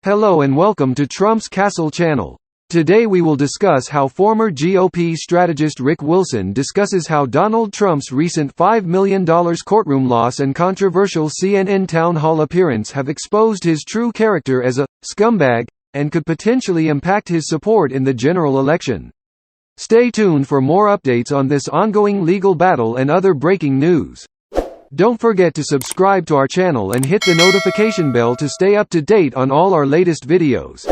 Hello and welcome to Trump's Castle channel. Today we will discuss how former GOP strategist Rick Wilson discusses how Donald Trump's recent $5 million courtroom loss and controversial CNN town hall appearance have exposed his true character as a scumbag, and could potentially impact his support in the general election. Stay tuned for more updates on this ongoing legal battle and other breaking news. Don't forget to subscribe to our channel and hit the notification bell to stay up to date on all our latest videos.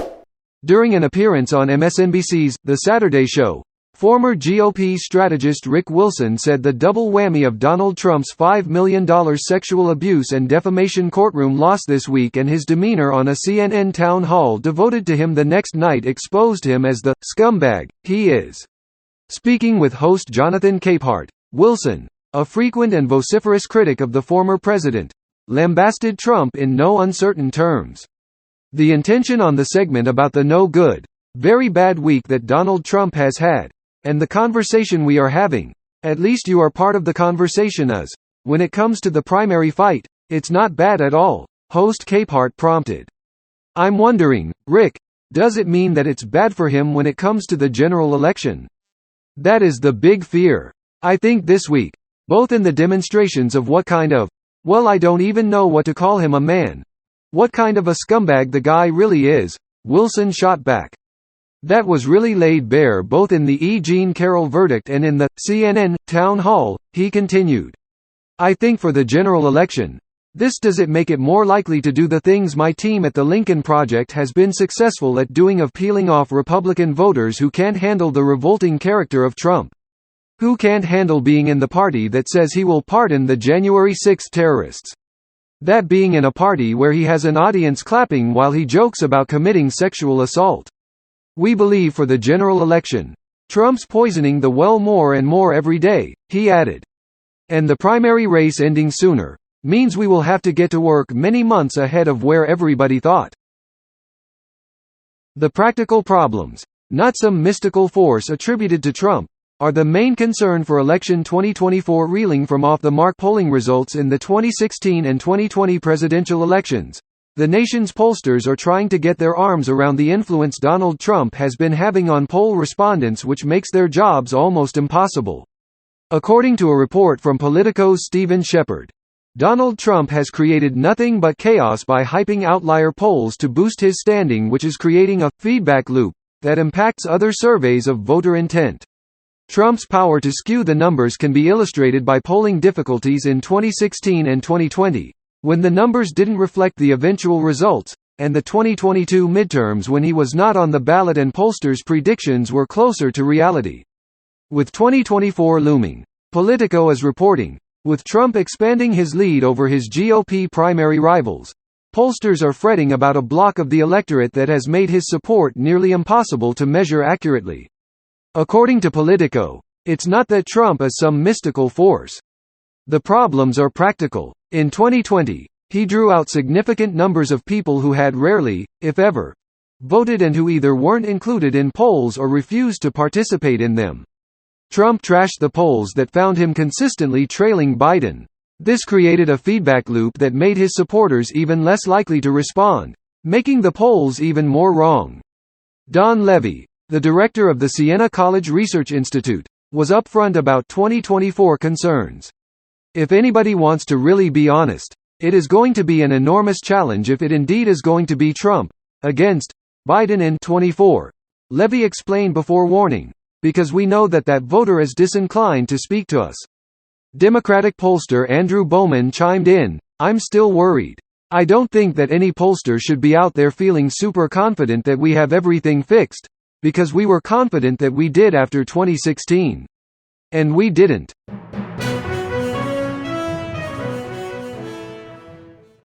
During an appearance on MSNBC's The Saturday Show, former GOP strategist Rick Wilson said the double whammy of Donald Trump's $5 million sexual abuse and defamation courtroom loss this week and his demeanor on a CNN town hall devoted to him the next night exposed him as the scumbag he is. Speaking with host Jonathan Capehart, Wilson, a frequent and vociferous critic of the former president, lambasted Trump in no uncertain terms. The intention on the segment about the no good, very bad week that Donald Trump has had, and the conversation we are having, at least you are part of the conversation, is, when it comes to the primary fight, it's not bad at all, host Capehart prompted. I'm wondering, Rick, does it mean that it's bad for him when it comes to the general election? That is the big fear. I think this week, both in the demonstrations of what kind of, well, I don't even know what to call him, a man. What kind of a scumbag the guy really is, Wilson shot back. That was really laid bare both in the E. Jean Carroll verdict and in the CNN town hall, he continued. I think for the general election, does it make it more likely to do the things my team at the Lincoln Project has been successful at doing, of peeling off Republican voters who can't handle the revolting character of Trump. Who can't handle being in the party that says he will pardon the January 6 terrorists. That being in a party where he has an audience clapping while he jokes about committing sexual assault. We believe for the general election, Trump's poisoning the well more and more every day, he added. And the primary race ending sooner, means we will have to get to work many months ahead of where everybody thought. The practical problems, not some mystical force attributed to Trump, are the main concern for election 2024. Reeling from off-the-mark polling results in the 2016 and 2020 presidential elections, the nation's pollsters are trying to get their arms around the influence Donald Trump has been having on poll respondents, which makes their jobs almost impossible. According to a report from Politico's Stephen Shepard, Donald Trump has created nothing but chaos by hyping outlier polls to boost his standing, which is creating a feedback loop that impacts other surveys of voter intent. Trump's power to skew the numbers can be illustrated by polling difficulties in 2016 and 2020, when the numbers didn't reflect the eventual results, and the 2022 midterms when he was not on the ballot and pollsters' predictions were closer to reality. With 2024 looming, Politico is reporting, with Trump expanding his lead over his GOP primary rivals, pollsters are fretting about a block of the electorate that has made his support nearly impossible to measure accurately. According to Politico, it's not that Trump is some mystical force. The problems are practical. In 2020, he drew out significant numbers of people who had rarely, if ever, voted and who either weren't included in polls or refused to participate in them. Trump trashed the polls that found him consistently trailing Biden. This created a feedback loop that made his supporters even less likely to respond, making the polls even more wrong. Don Levy, the director of the Siena College Research Institute, was upfront about 2024 concerns. If anybody wants to really be honest, it is going to be an enormous challenge if it indeed is going to be Trump against Biden in 24, Levy explained before warning, because we know that voter is disinclined to speak to us. Democratic pollster Andrew Bowman chimed in, I'm still worried. I don't think that any pollster should be out there feeling super confident that we have everything fixed, because we were confident that we did after 2016. And we didn't.